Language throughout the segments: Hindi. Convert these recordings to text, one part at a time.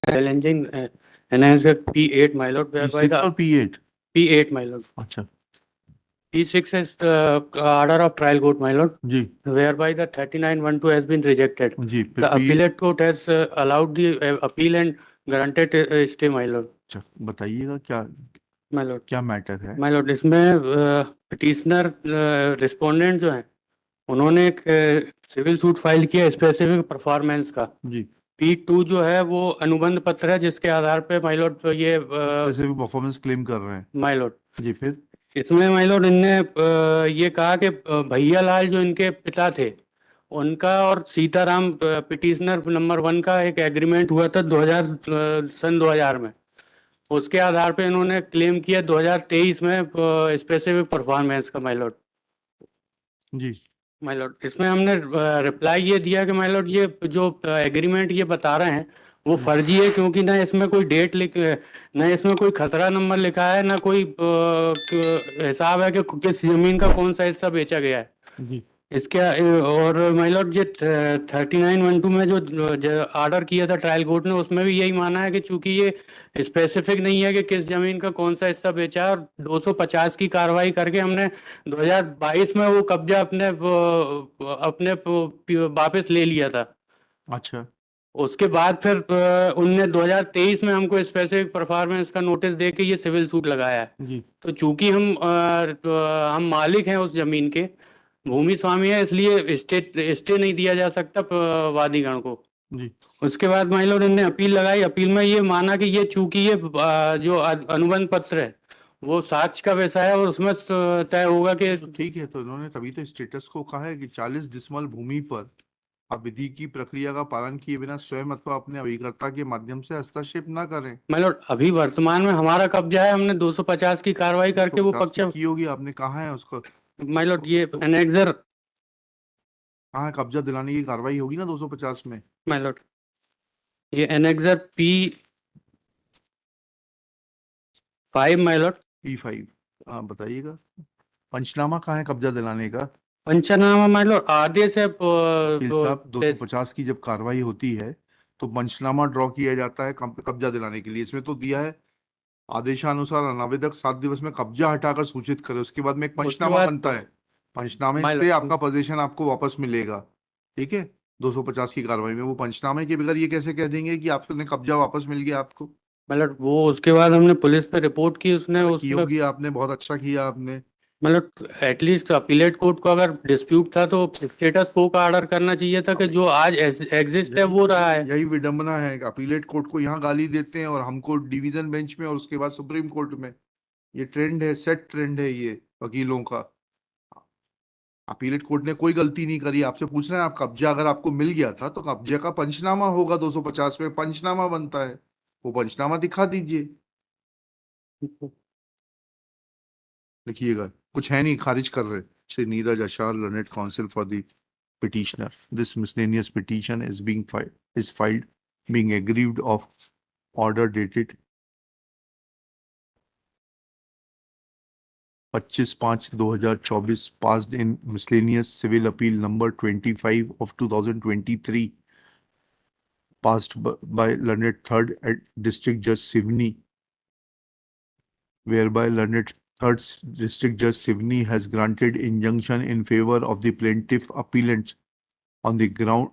challenging NS P8, my lord, whereby P6 or the P8? P8, my lord. अच्छा P6 is the order of trial court, my lord, ji whereby the 3912 has been rejected. जी फिर The appellate court has allowed the appeal and granted stay, my lord. अच्छा बताइएगा क्या My lord, क्या मैटर है? my lord, इसमें पिटिशनर रिस्पोंडेंट जो है उन्होंने एक सिविल सूट फाइल किया स्पेसिफिक परफॉर्मेंस का। जी P2 जो है वो अनुबंध पत्र है जिसके आधार पे माय लॉर्ड ये स्पेसिफिक परफॉर्मेंस क्लेम कर रहे हैं। माय लॉर्ड जी फिर इसमें माय लॉर्ड इनने ये कहा कि भैया लाल जो इनके पिता थे उनका और सीताराम पिटिशनर नंबर 1 का एक एग्रीमेंट हुआ था 2000 में। उसके आधार पे इन्होंने क्लेम किया 2023 में स्पेसिफिक परफॉर्मेंस का माय लॉर्ड। जी माय लॉर्ड इसमें हमने रिप्लाई ये दिया कि माय लॉर्ड ये जो एग्रीमेंट ये बता रहे हैं वो फर्जी है, क्योंकि ना इसमें कोई डेट ना इसमें कोई खतरा नंबर लिखा है, ना कोई हिसाब है कि किस जमीन का कौन सा हिस्सा बेचा गया है। जी इसके और माय लॉर्ड ये 3912 में जो ऑर्डर किया था ट्रायल कोर्ट ने उसमें भी यही माना है कि चूंकि ये स्पेसिफिक नहीं है कि किस जमीन का कौन सा हिस्सा बेचा है, और 250 की कार्रवाई करके हमने 2022 में वो कब्जा अपने वापस ले लिया था। अच्छा उसके बाद फिर उनने 2023 में हमको स्पेसिफिक परफॉर्मेंस का नोटिस दे के ये सिविल सूट लगाया है। जी तो चूंकि हम मालिक हैं उस जमीन के, भूमि स्वामी है, इसलिए स्टे नहीं दिया जा सकता वादीगण को। जी उसके बाद मान लो इन्होंने अपील लगाई। अपील में ये माना कि ये चूंकि ये जो अनुबंध पत्र है वो साक्ष्य का विषय है और उसमें तय होगा कि तो ठीक है, तो इन्होंने तभी तो स्टेटस को कहा है कि 40 डिसमल भूमि पर आप विधि की प्रक्रिया का पालन किए बिना स्वयं अथवा अपने अभिकर्ता के माध्यम से हस्तक्षेप न करें। मतलब अभी वर्तमान में हमारा कब्जा है, हमने 250 की कार्रवाई करके वो 250 पक्ष की होगी, आपने कहा है उसको मतलब ये एनेक्सर कहा है कब्जा दिलाने की कार्रवाई होगी ना 250 में। माइलॉट ये एनेक्सर P5 माइलॉट P5 हाँ बताइएगा, पंचनामा कहाँ है कब्जा दिलाने का? पंचनामा माइलॉट आदेश है वकील साहब 250 की जब कार्रवाई होती है तो पंचनामा ड्रॉ किया जाता है कब्जा दिलाने के लिए। इसमें तो दिया है आदेशानुसार अनावेदक 7 दिवस में कब्जा हटाकर सूचित करे, उसके बाद में एक पंचनामा बनता है, पंचनामे से आपका पोजीशन आपको वापस मिलेगा। ठीक है, 250 की कार्रवाई में वो पंचनामे के बगैर ये कैसे कह देंगे कि आपने कब्जा वापस मिल गया आपको? मतलब वो उसके बाद हमने पुलिस पे रिपोर्ट की, उसने की उसमें होगी, आपने बहुत अच्छा किया आपने। मतलब एटलीस्ट अपीलेट कोर्ट को अगर डिस्प्यूट था तो स्टेटस को का ऑर्डर करना चाहिए था कि जो आज एग्जिस्ट है वो रहा है। यही विडंबना है, अपीलेट कोर्ट को यहाँ गाली देते हैं और हमको डिवीजन बेंच में और उसके बाद सुप्रीम कोर्ट में। ये ट्रेंड है, सेट ट्रेंड है ये वकीलों का। अपीलेट कोर्ट ने कोई गलती नहीं करी, आपसे पूछ रहे हैं आप कब्जा अगर आपको मिल गया था तो कब्जे का पंचनामा होगा, 250 में पंचनामा बनता है, वो पंचनामा दिखा दीजिए। लिखिएगा, कुछ है नहीं, खारिज कर रहे। Shri Neeraj Ashar, learned counsel for the petitioner. This miscellaneous petition is filed being aggrieved of order dated 25/5/2024 passed in miscellaneous civil appeal number 25 of 2023 passed by learned third at District Judge Sivni, whereby learned third District Judge Sivni has granted injunction in favor of the plaintiff appellants on the ground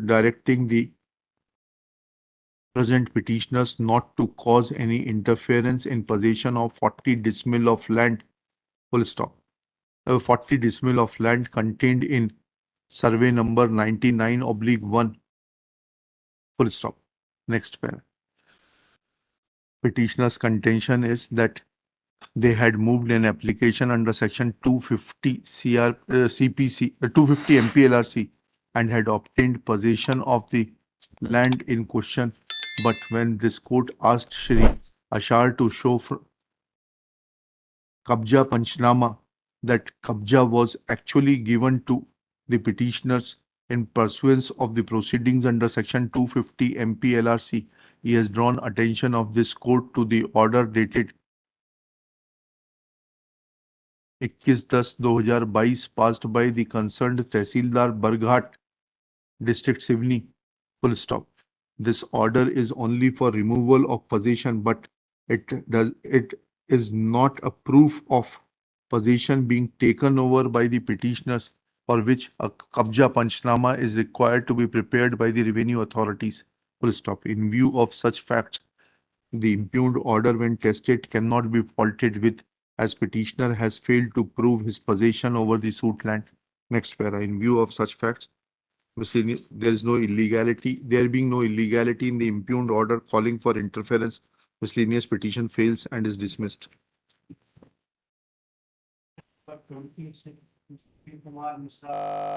directing the present petitioners not to cause any interference in possession of 40 decimal of land, full stop. 40 decimal of land contained in survey number 99/1, full stop. Next paragraph. Petitioner's contention is that they had moved an application under section 250 CPC 250 MPLRC and had obtained possession of the land in question, but when this court asked Shri Ashar to show Kabja Panchnama that Kabja was actually given to the petitioners in pursuance of the proceedings under section 250 MPLRC, he has drawn attention of this court to the order dated 21/10/2022 passed by the concerned Tehsildar Barghat, District Sivni, full stop. this order is only for removal of possession, but it is not a proof of possession being taken over by the petitioners, for which a kabja panchnama is required to be prepared by the revenue authorities. Full stop. In view of such facts, the impugned order, when tested, cannot be faulted with, as petitioner has failed to prove his possession over the suit land. Next para. In view of such facts, there is no illegality. There being no illegality in the impugned order calling for interference, miscellaneous petition fails and is dismissed. Kumar Mishra